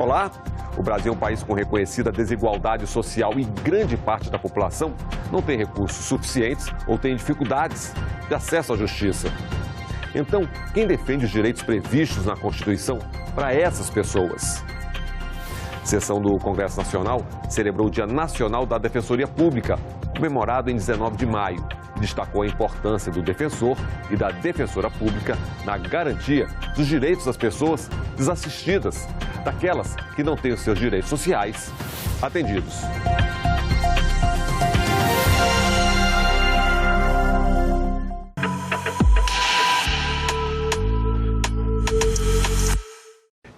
Olá! O Brasil é um país com reconhecida desigualdade social e grande parte da população não tem recursos suficientes ou tem dificuldades de acesso à justiça. Então, quem defende os direitos previstos na Constituição para essas pessoas? A sessão do Congresso Nacional celebrou o Dia Nacional da Defensoria Pública, comemorado em 19 de maio, e destacou a importância do defensor e da defensora pública na garantia dos direitos das pessoas desassistidas, daquelas que não têm os seus direitos sociais atendidos.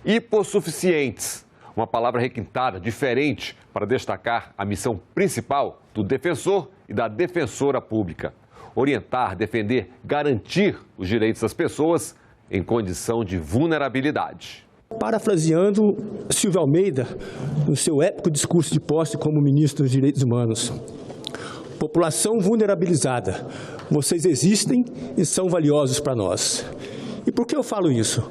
Hipossuficientes. Uma palavra requintada, diferente, para destacar a missão principal do defensor e da defensora pública. Orientar, defender, garantir os direitos das pessoas em condição de vulnerabilidade. Parafraseando Silvio Almeida, no seu épico discurso de posse como ministro dos Direitos Humanos: população vulnerabilizada, vocês existem e são valiosos para nós. E por que eu falo isso?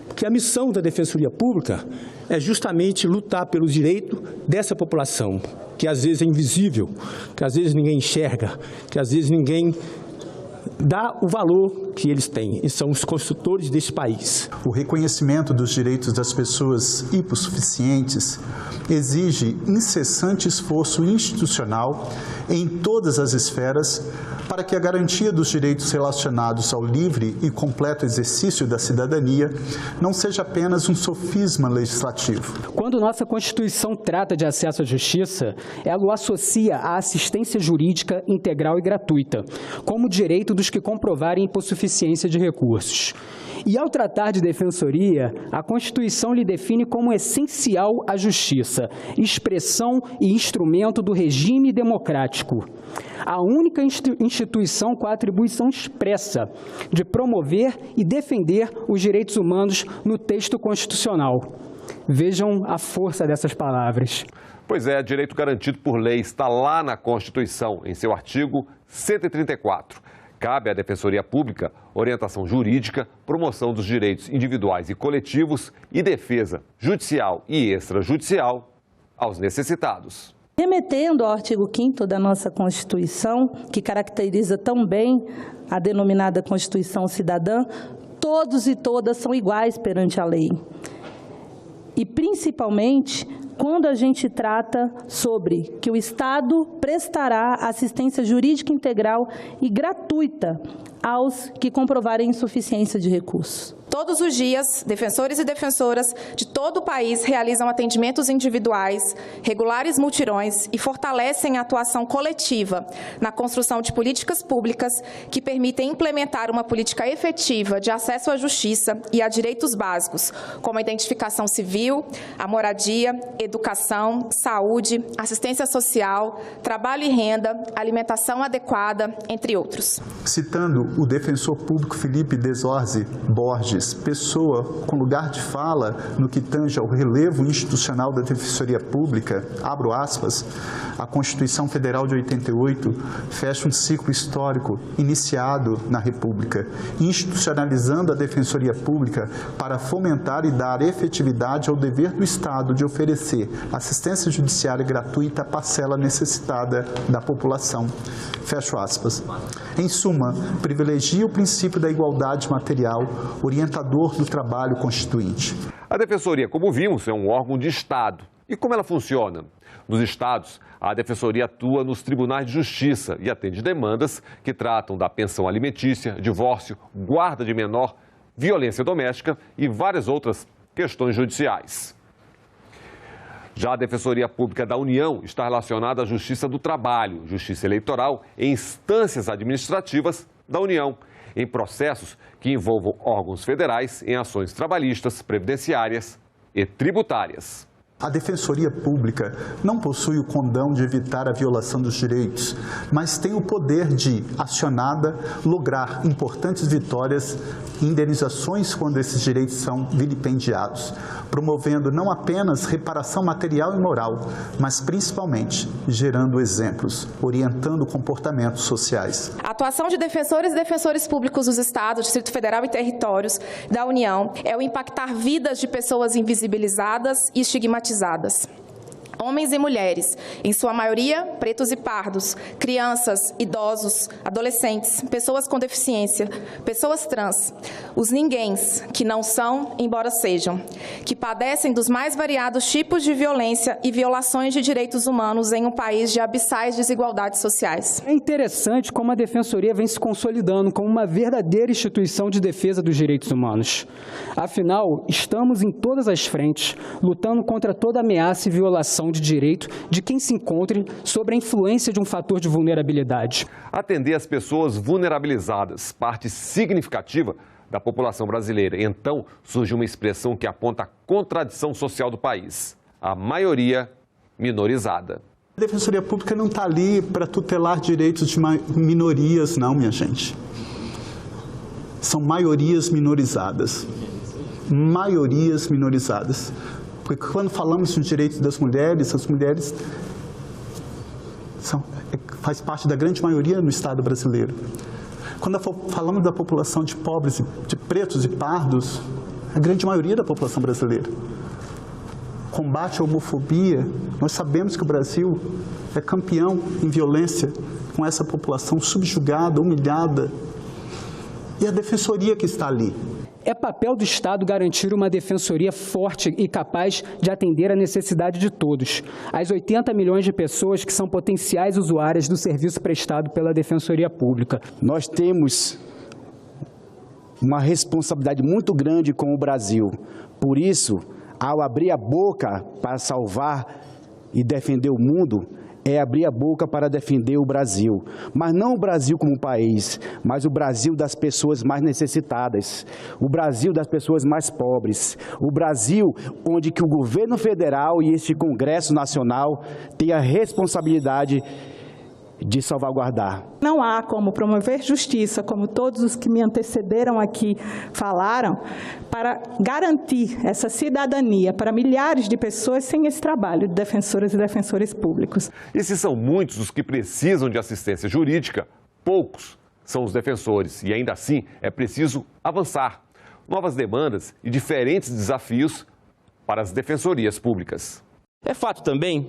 Porque a missão da Defensoria Pública é justamente lutar pelos direitos dessa população, que às vezes é invisível, que às vezes ninguém enxerga, que às vezes ninguém dá o valor que eles têm, e são os construtores desse país. O reconhecimento dos direitos das pessoas hipossuficientes exige incessante esforço institucional em todas as esferas para que a garantia dos direitos relacionados ao livre e completo exercício da cidadania não seja apenas um sofisma legislativo. Quando nossa Constituição trata de acesso à justiça, ela o associa à assistência jurídica integral e gratuita, como direito dos que comprovarem hipossuficiência de recursos. E ao tratar de defensoria, a Constituição lhe define como essencial a justiça, expressão e instrumento do regime democrático. A única instituição com a atribuição expressa de promover e defender os direitos humanos no texto constitucional. Vejam a força dessas palavras. Pois é, direito garantido por lei está lá na Constituição, em seu artigo 134. Cabe à Defensoria Pública orientação jurídica, promoção dos direitos individuais e coletivos e defesa judicial e extrajudicial aos necessitados. Remetendo ao artigo 5º da nossa Constituição, que caracteriza tão bem a denominada Constituição Cidadã, todos e todas são iguais perante a lei. E, principalmente, quando a gente trata sobre que o Estado prestará assistência jurídica integral e gratuita aos que comprovarem insuficiência de recursos. Todos os dias, defensores e defensoras de todo o país realizam atendimentos individuais, regulares mutirões e fortalecem a atuação coletiva na construção de políticas públicas que permitem implementar uma política efetiva de acesso à justiça e a direitos básicos, como a identificação civil, a moradia, educação, saúde, assistência social, trabalho e renda, alimentação adequada, entre outros. Citando o defensor público Felipe Desorze Borges, pessoa com lugar de fala no que tange ao relevo institucional da Defensoria Pública, abro aspas, a Constituição Federal de 88 fecha um ciclo histórico iniciado na República, institucionalizando a Defensoria Pública para fomentar e dar efetividade ao dever do Estado de oferecer assistência judiciária gratuita à parcela necessitada da população. Fecho aspas. Em suma, privilegia o princípio da igualdade material, orientador do trabalho constituinte. A Defensoria, como vimos, é um órgão de Estado. E como ela funciona? Nos estados, a Defensoria atua nos tribunais de justiça e atende demandas que tratam da pensão alimentícia, divórcio, guarda de menor, violência doméstica e várias outras questões judiciais. Já a Defensoria Pública da União está relacionada à Justiça do Trabalho, Justiça Eleitoral e instâncias administrativas da União, em processos que envolvam órgãos federais em ações trabalhistas, previdenciárias e tributárias. A Defensoria Pública não possui o condão de evitar a violação dos direitos, mas tem o poder de, acionada, lograr importantes vitórias e indenizações quando esses direitos são vilipendiados, promovendo não apenas reparação material e moral, mas principalmente gerando exemplos, orientando comportamentos sociais. A atuação de defensores e defensores públicos dos Estados, Distrito Federal e territórios da União é o impactar vidas de pessoas invisibilizadas e estigmatizadas. Homens e mulheres, em sua maioria pretos e pardos, crianças, idosos, adolescentes, pessoas com deficiência, pessoas trans, os ninguéms, que não são, embora sejam, que padecem dos mais variados tipos de violência e violações de direitos humanos em um país de abissais desigualdades sociais. É interessante como a Defensoria vem se consolidando como uma verdadeira instituição de defesa dos direitos humanos. Afinal, estamos em todas as frentes, lutando contra toda ameaça e violação de direito de quem se encontre sob a influência de um fator de vulnerabilidade. Atender as pessoas vulnerabilizadas, parte significativa da população brasileira. Então, surge uma expressão que aponta a contradição social do país: a maioria minorizada. A Defensoria Pública não está ali para tutelar direitos de minorias, não, minha gente. São maiorias minorizadas. Maiorias minorizadas. Porque quando falamos dos direitos das mulheres, as mulheres faz parte da grande maioria no Estado brasileiro. Quando falamos da população de pobres, de pretos e pardos, a grande maioria da população brasileira. Combate à homofobia, nós sabemos que o Brasil é campeão em violência com essa população subjugada, humilhada. E a Defensoria que está ali. É papel do Estado garantir uma defensoria forte e capaz de atender a necessidade de todos. As 80 milhões de pessoas que são potenciais usuárias do serviço prestado pela Defensoria Pública. Nós temos uma responsabilidade muito grande com o Brasil. Por isso, ao abrir a boca para salvar e defender o mundo, é abrir a boca para defender o Brasil. Mas não o Brasil como país, mas o Brasil das pessoas mais necessitadas, o Brasil das pessoas mais pobres, o Brasil onde que o governo federal e este Congresso Nacional têm a responsabilidade de salvaguardar. Não há como promover justiça, como todos os que me antecederam aqui falaram, para garantir essa cidadania para milhares de pessoas sem esse trabalho de defensoras e defensores públicos. E se são muitos os que precisam de assistência jurídica, poucos são os defensores. E ainda assim é preciso avançar. Novas demandas e diferentes desafios para as defensorias públicas. É fato também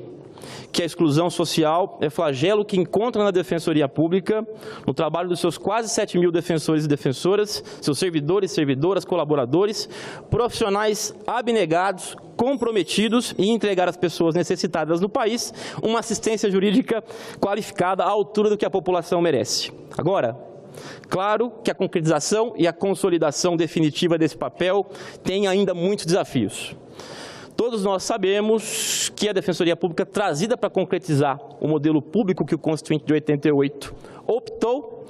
que a exclusão social é flagelo que encontra na Defensoria Pública, no trabalho dos seus quase 7 mil defensores e defensoras, seus servidores, servidoras, colaboradores, profissionais abnegados, comprometidos em entregar às pessoas necessitadas do país uma assistência jurídica qualificada à altura do que a população merece. Agora, claro que a concretização e a consolidação definitiva desse papel tem ainda muitos desafios. Todos nós sabemos que a Defensoria Pública, trazida para concretizar o modelo público que o Constituinte de 88 optou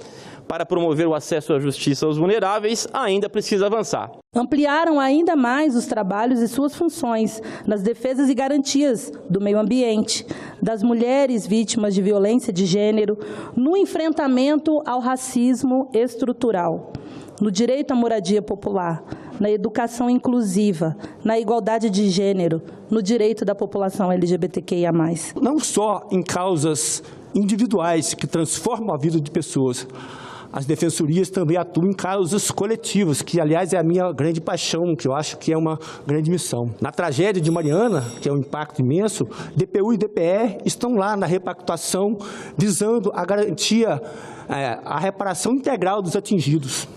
para promover o acesso à justiça aos vulneráveis, ainda precisa avançar. Ampliaram ainda mais os trabalhos e suas funções nas defesas e garantias do meio ambiente, das mulheres vítimas de violência de gênero, no enfrentamento ao racismo estrutural, no direito à moradia popular, na educação inclusiva, na igualdade de gênero, no direito da população LGBTQIA+. Não só em causas individuais que transformam a vida de pessoas, as defensorias também atuam em causas coletivas, que, aliás, é a minha grande paixão, que eu acho que é uma grande missão. Na tragédia de Mariana, que é um impacto imenso, DPU e DPE estão lá na repactuação, visando a garantia, a reparação integral dos atingidos.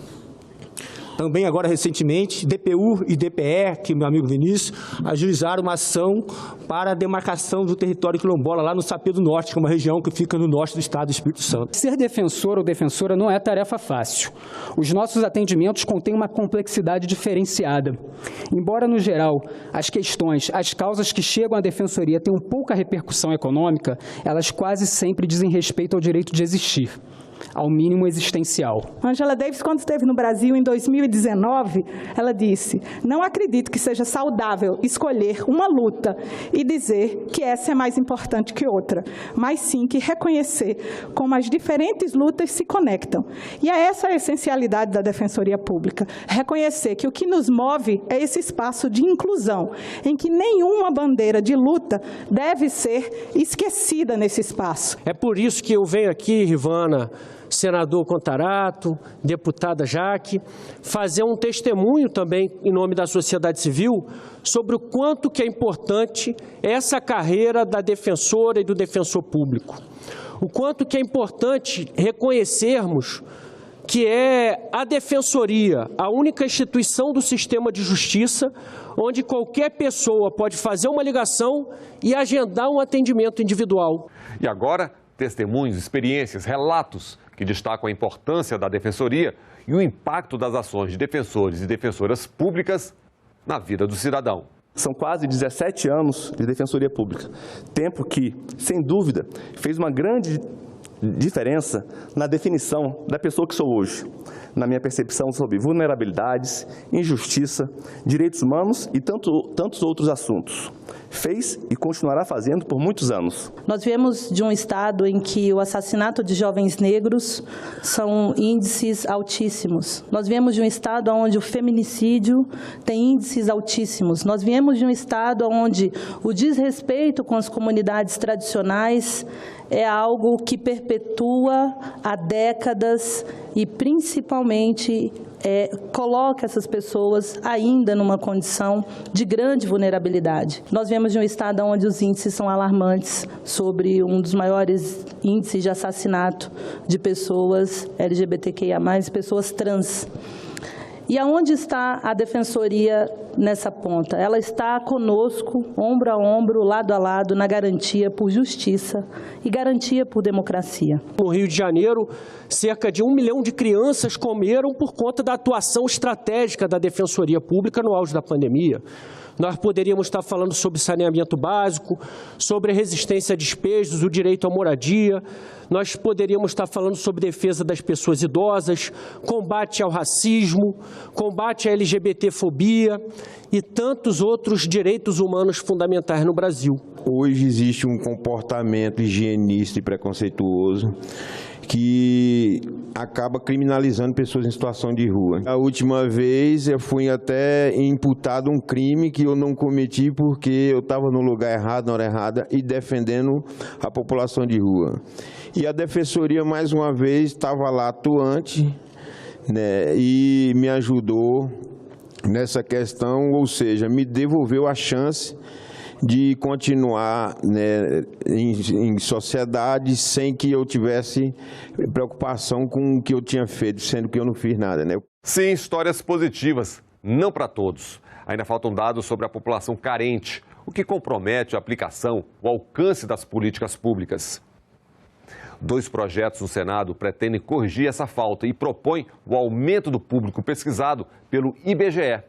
Também, agora, recentemente, DPU e DPE, que meu amigo Vinícius, ajuizaram uma ação para a demarcação do território quilombola lá no Sapê do Norte, que é uma região que fica no norte do estado do Espírito Santo. Ser defensor ou defensora não é tarefa fácil. Os nossos atendimentos contêm uma complexidade diferenciada. Embora, no geral, as questões, as causas que chegam à defensoria tenham pouca repercussão econômica, elas quase sempre dizem respeito ao direito de existir. ao mínimo existencial. Angela Davis, quando esteve no Brasil em 2019, ela disse: não acredito que seja saudável escolher uma luta e dizer que essa é mais importante que outra, mas sim que reconhecer como as diferentes lutas se conectam. E é essa a essencialidade da Defensoria Pública, reconhecer que o que nos move é esse espaço de inclusão, em que nenhuma bandeira de luta deve ser esquecida nesse espaço. É por isso que eu venho aqui, Rivana, senador Contarato, deputada Jaque, fazer um testemunho também em nome da sociedade civil sobre o quanto que é importante essa carreira da defensora e do defensor público. O quanto que é importante reconhecermos que é a Defensoria, a única instituição do sistema de justiça, onde qualquer pessoa pode fazer uma ligação e agendar um atendimento individual. E agora, testemunhos, experiências, relatos que destacam a importância da Defensoria e o impacto das ações de defensores e defensoras públicas na vida do cidadão. São quase 17 anos de Defensoria Pública, tempo que, sem dúvida, fez uma grande diferença na definição da pessoa que sou hoje, na minha percepção sobre vulnerabilidades, injustiça, direitos humanos e tantos outros assuntos. Fez e continuará fazendo por muitos anos. Nós viemos de um estado em que o assassinato de jovens negros são índices altíssimos. Nós viemos de um estado onde o feminicídio tem índices altíssimos. Nós viemos de um estado onde o desrespeito com as comunidades tradicionais é algo que perpetua há décadas e, principalmente, coloca essas pessoas ainda numa condição de grande vulnerabilidade. Nós viemos de um estado onde os índices são alarmantes sobre um dos maiores índices de assassinato de pessoas LGBTQIA+, pessoas trans. E aonde está a Defensoria nessa ponta? Ela está conosco, ombro a ombro, lado a lado, na garantia por justiça e garantia por democracia. No Rio de Janeiro, cerca de 1 milhão de crianças comeram por conta da atuação estratégica da Defensoria Pública no auge da pandemia. Nós poderíamos estar falando sobre saneamento básico, sobre resistência a despejos, o direito à moradia. Nós poderíamos estar falando sobre defesa das pessoas idosas, combate ao racismo, combate à LGBTfobia e tantos outros direitos humanos fundamentais no Brasil. Hoje existe um comportamento higienista e preconceituoso que acaba criminalizando pessoas em situação de rua. A última vez eu fui até imputado um crime que eu não cometi porque eu estava no lugar errado, na hora errada e defendendo a população de rua. E a Defensoria, mais uma vez, estava lá atuante, né, e me ajudou nessa questão, ou seja, me devolveu a chance de continuar, né, em sociedade sem que eu tivesse preocupação com o que eu tinha feito, sendo que eu não fiz nada, né? Sim, histórias positivas, não para todos. Ainda faltam dados sobre a população carente, o que compromete a aplicação, o alcance das políticas públicas. 2 projetos no Senado pretendem corrigir essa falta e propõem o aumento do público pesquisado pelo IBGE.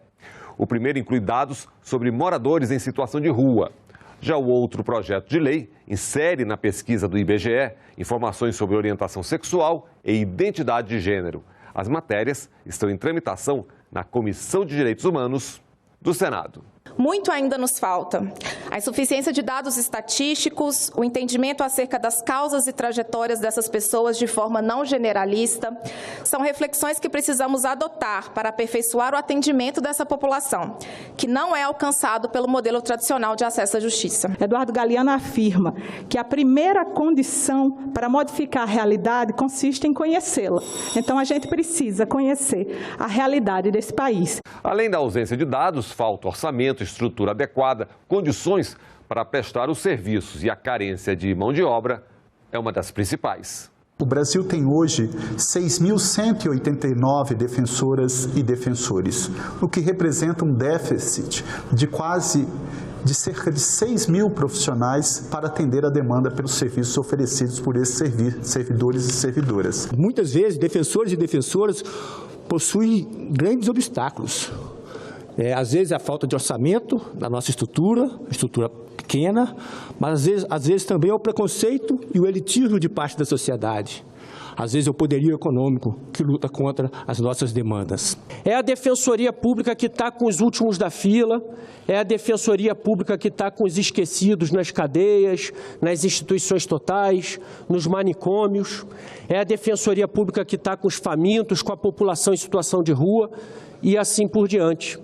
O primeiro inclui dados sobre moradores em situação de rua. Já o outro projeto de lei insere na pesquisa do IBGE informações sobre orientação sexual e identidade de gênero. As matérias estão em tramitação na Comissão de Direitos Humanos do Senado. Muito ainda nos falta. A insuficiência de dados estatísticos, o entendimento acerca das causas e trajetórias dessas pessoas de forma não generalista, são reflexões que precisamos adotar para aperfeiçoar o atendimento dessa população, que não é alcançado pelo modelo tradicional de acesso à justiça. Eduardo Galeano afirma que a primeira condição para modificar a realidade consiste em conhecê-la. Então, a gente precisa conhecer a realidade desse país. Além da ausência de dados, falta orçamento, estrutura adequada, condições para prestar os serviços e a carência de mão de obra é uma das principais. O Brasil tem hoje 6.189 defensoras e defensores, o que representa um déficit de cerca de 6 mil profissionais para atender a demanda pelos serviços oferecidos por esses servidores e servidoras. Muitas vezes, defensores e defensoras possuem grandes obstáculos. Às vezes, a falta de orçamento da nossa estrutura pequena, mas às vezes também é o preconceito e o elitismo de parte da sociedade. às vezes é o poderio econômico que luta contra as nossas demandas. É a Defensoria Pública que está com os últimos da fila, é a Defensoria Pública que está com os esquecidos nas cadeias, nas instituições totais, nos manicômios, é a Defensoria Pública que está com os famintos, com a população em situação de rua e assim por diante.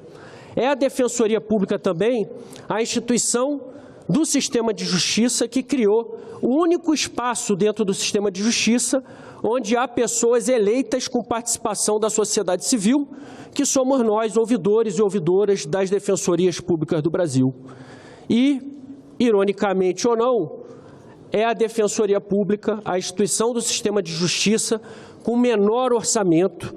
É a Defensoria Pública também a instituição do sistema de justiça que criou o único espaço dentro do sistema de justiça onde há pessoas eleitas com participação da sociedade civil, que somos nós, ouvidores e ouvidoras das defensorias públicas do Brasil. E, ironicamente ou não, é a Defensoria Pública, a instituição do sistema de justiça com o menor orçamento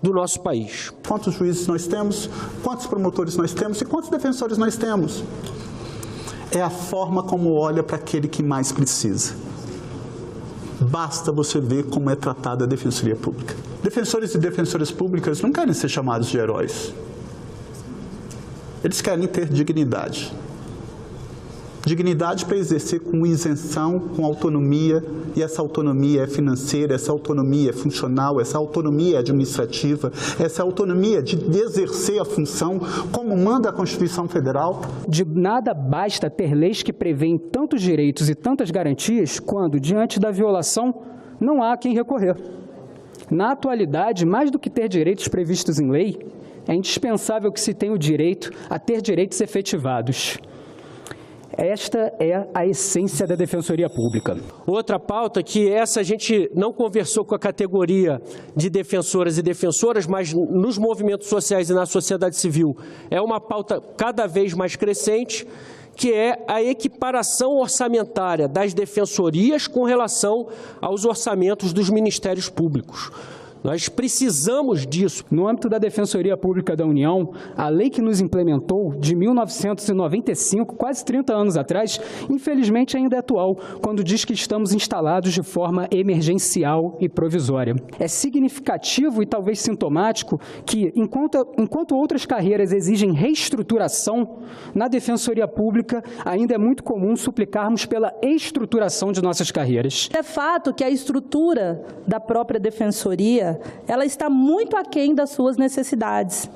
do nosso país. Quantos juízes nós temos, quantos promotores nós temos e quantos defensores nós temos? É a forma como olha para aquele que mais precisa. Basta você ver como é tratada a Defensoria Pública. Defensores e defensoras públicas não querem ser chamados de heróis. Eles querem ter dignidade. Dignidade para exercer com isenção, com autonomia, e essa autonomia é financeira, essa autonomia é funcional, essa autonomia é administrativa, essa autonomia de exercer a função como manda a Constituição Federal. De nada basta ter leis que prevêem tantos direitos e tantas garantias quando, diante da violação, não há a quem recorrer. Na atualidade, mais do que ter direitos previstos em lei, é indispensável que se tenha o direito a ter direitos efetivados. Esta é a essência da Defensoria Pública. Outra pauta que essa a gente não conversou com a categoria de defensoras e defensoras, mas nos movimentos sociais e na sociedade civil é uma pauta cada vez mais crescente, que é a equiparação orçamentária das defensorias com relação aos orçamentos dos ministérios públicos. Nós precisamos disso. No âmbito da Defensoria Pública da União, a lei que nos implementou de 1995, quase 30 anos atrás, infelizmente ainda é atual, quando diz que estamos instalados de forma emergencial e provisória. É significativo e talvez sintomático que, enquanto outras carreiras exigem reestruturação, na Defensoria Pública ainda é muito comum suplicarmos pela estruturação de nossas carreiras. É fato que a estrutura da própria Defensoria ela está muito aquém das suas necessidades.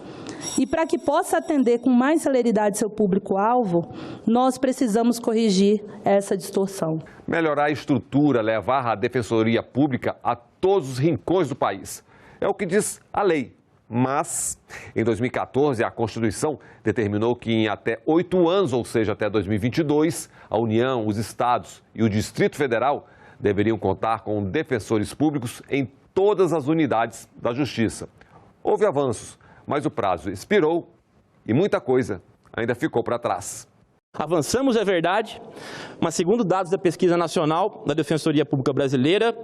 E para que possa atender com mais celeridade seu público-alvo, nós precisamos corrigir essa distorção. Melhorar a estrutura, levar a Defensoria Pública a todos os rincões do país. É o que diz a lei. Mas, em 2014, a Constituição determinou que em até 8 anos, ou seja, até 2022, a União, os estados e o Distrito Federal deveriam contar com defensores públicos em todas as unidades da Justiça. Houve avanços, mas o prazo expirou e muita coisa ainda ficou para trás. Avançamos, é verdade, mas segundo dados da Pesquisa Nacional da Defensoria Pública Brasileira,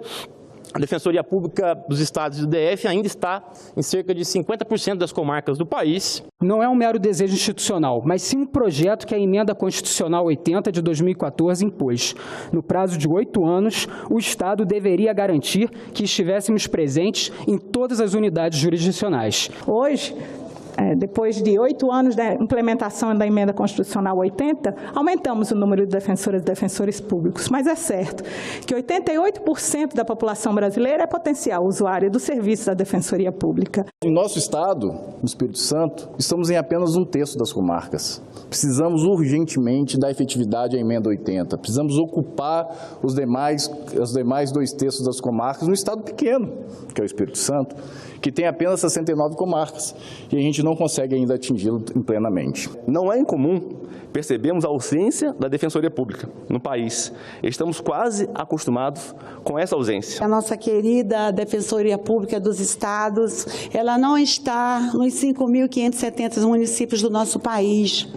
a Defensoria Pública dos Estados e do DF ainda está em cerca de 50% das comarcas do país. Não é um mero desejo institucional, mas sim um projeto que a Emenda Constitucional 80 de 2014 impôs. No prazo de 8 anos, o Estado deveria garantir que estivéssemos presentes em todas as unidades jurisdicionais. Hoje, depois de 8 anos da implementação da Emenda Constitucional 80, aumentamos o número de defensoras e defensores públicos. Mas é certo que 88% da população brasileira é potencial usuária do serviço da Defensoria Pública. Em nosso estado, no Espírito Santo, estamos em apenas 1/3 das comarcas. Precisamos urgentemente dar efetividade à Emenda 80. Precisamos ocupar os demais 2/3 das comarcas no estado pequeno, que é o Espírito Santo, que tem apenas 69 comarcas, e a gente não consegue ainda atingi-lo plenamente. Não é incomum percebermos a ausência da Defensoria Pública no país. Estamos quase acostumados com essa ausência. A nossa querida Defensoria Pública dos Estados, ela não está nos 5.570 municípios do nosso país.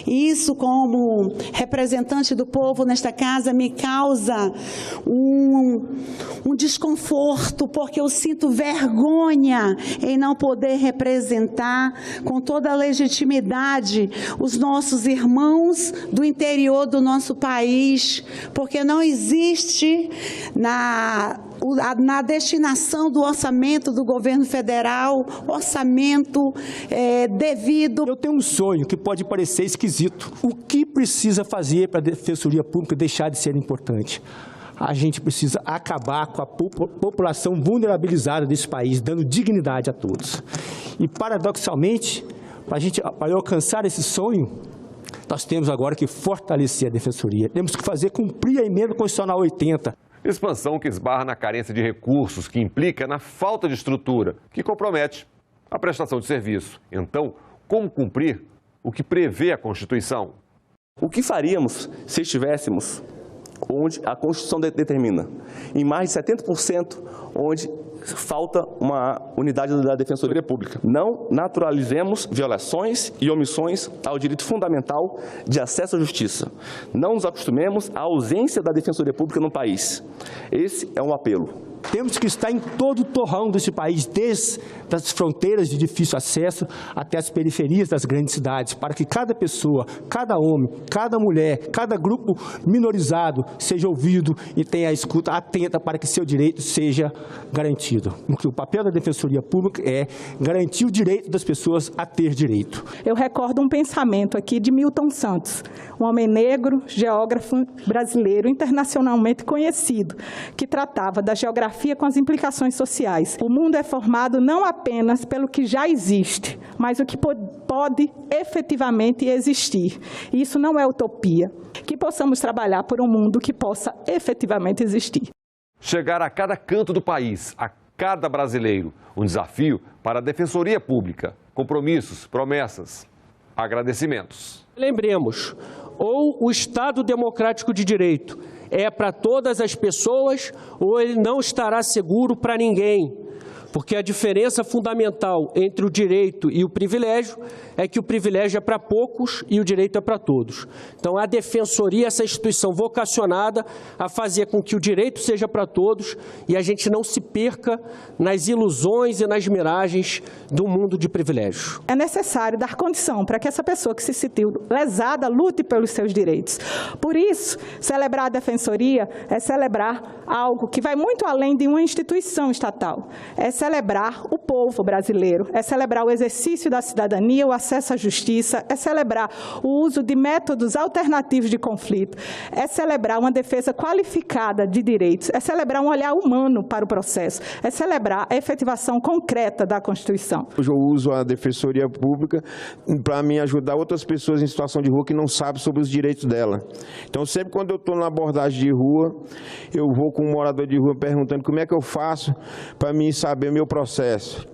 E isso, como representante do povo nesta casa, me causa um desconforto, porque eu sinto vergonha em não poder representar com toda a legitimidade os nossos irmãos do interior do nosso país, porque não existe na destinação do orçamento do governo federal, orçamento devido. Eu tenho um sonho que pode parecer esquisito. O que precisa fazer para a Defensoria Pública deixar de ser importante? a gente precisa acabar com a população vulnerabilizada desse país, dando dignidade a todos. E, paradoxalmente, para alcançar esse sonho, nós temos agora que fortalecer a Defensoria. Temos que fazer cumprir a Emenda Constitucional 80. Expansão que esbarra na carência de recursos, que implica na falta de estrutura, que compromete a prestação de serviço. Então, como cumprir o que prevê a Constituição? O que faríamos se estivéssemos onde a Constituição determina, em mais de 70%, onde falta uma unidade da Defensoria Pública? Não naturalizemos violações e omissões ao direito fundamental de acesso à justiça. Não nos acostumemos à ausência da Defensoria Pública no país. Esse é um apelo. Temos que estar em todo o torrão desse país, desde as fronteiras de difícil acesso até as periferias das grandes cidades, para que cada pessoa, cada homem, cada mulher, cada grupo minorizado seja ouvido e tenha a escuta atenta para que seu direito seja garantido. Porque o papel da Defensoria Pública é garantir o direito das pessoas a ter direito. Eu recordo um pensamento aqui de Milton Santos, um homem negro, geógrafo brasileiro internacionalmente conhecido, que tratava da geografia com as implicações sociais. O mundo é formado não apenas pelo que já existe, mas o que pode efetivamente existir. E isso não é utopia. Que possamos trabalhar por um mundo que possa efetivamente existir. Chegar a cada canto do país, a cada brasileiro, um desafio para a Defensoria Pública. Compromissos, promessas, agradecimentos. Lembremos, ou o Estado democrático de direito é para todas as pessoas, ou ele não estará seguro para ninguém. Porque a diferença fundamental entre o direito e o privilégio é que o privilégio é para poucos e o direito é para todos. Então, a Defensoria é essa instituição vocacionada a fazer com que o direito seja para todos e a gente não se perca nas ilusões e nas miragens do mundo de privilégios. É necessário dar condição para que essa pessoa que se sentiu lesada lute pelos seus direitos. Por isso, celebrar a Defensoria é celebrar algo que vai muito além de uma instituição estatal. É celebrar o povo brasileiro, é celebrar o exercício da cidadania, o acesso à justiça, é celebrar o uso de métodos alternativos de conflito, é celebrar uma defesa qualificada de direitos, é celebrar um olhar humano para o processo, é celebrar a efetivação concreta da Constituição. Hoje eu uso a Defensoria Pública para me ajudar outras pessoas em situação de rua que não sabem sobre os direitos dela. Então, sempre quando eu estou na abordagem de rua, eu vou com um morador de rua perguntando como é que eu faço para mim saber o meu processo.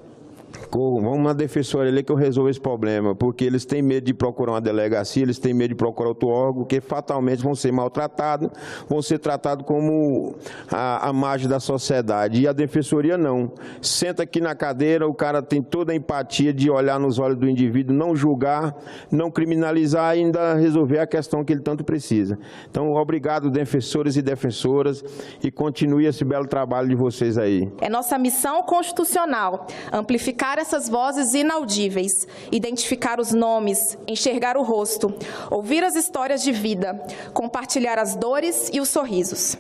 Vamos na defensoria ali que eu resolvo esse problema, porque eles têm medo de procurar uma delegacia, eles têm medo de procurar outro órgão, que fatalmente vão ser maltratados, vão ser tratados como a margem da sociedade. E a defensoria não. Senta aqui na cadeira, o cara tem toda a empatia de olhar nos olhos do indivíduo, não julgar, não criminalizar e ainda resolver a questão que ele tanto precisa. Então, obrigado, defensores e defensoras, e continue esse belo trabalho de vocês aí. É nossa missão constitucional amplificar essas vozes inaudíveis, identificar os nomes, enxergar o rosto, ouvir as histórias de vida, compartilhar as dores e os sorrisos.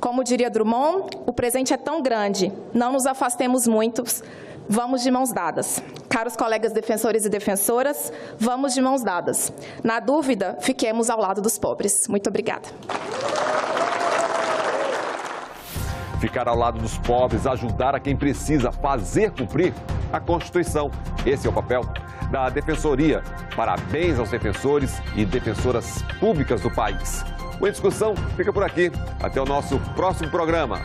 Como diria Drummond, o presente é tão grande, não nos afastemos muito, vamos de mãos dadas. Caros colegas defensores e defensoras, vamos de mãos dadas. Na dúvida, fiquemos ao lado dos pobres. Muito obrigada. Ficar ao lado dos pobres, ajudar a quem precisa, fazer cumprir a Constituição. Esse é o papel da Defensoria. Parabéns aos defensores e defensoras públicas do país. O Em Discussão fica por aqui. Até o nosso próximo programa.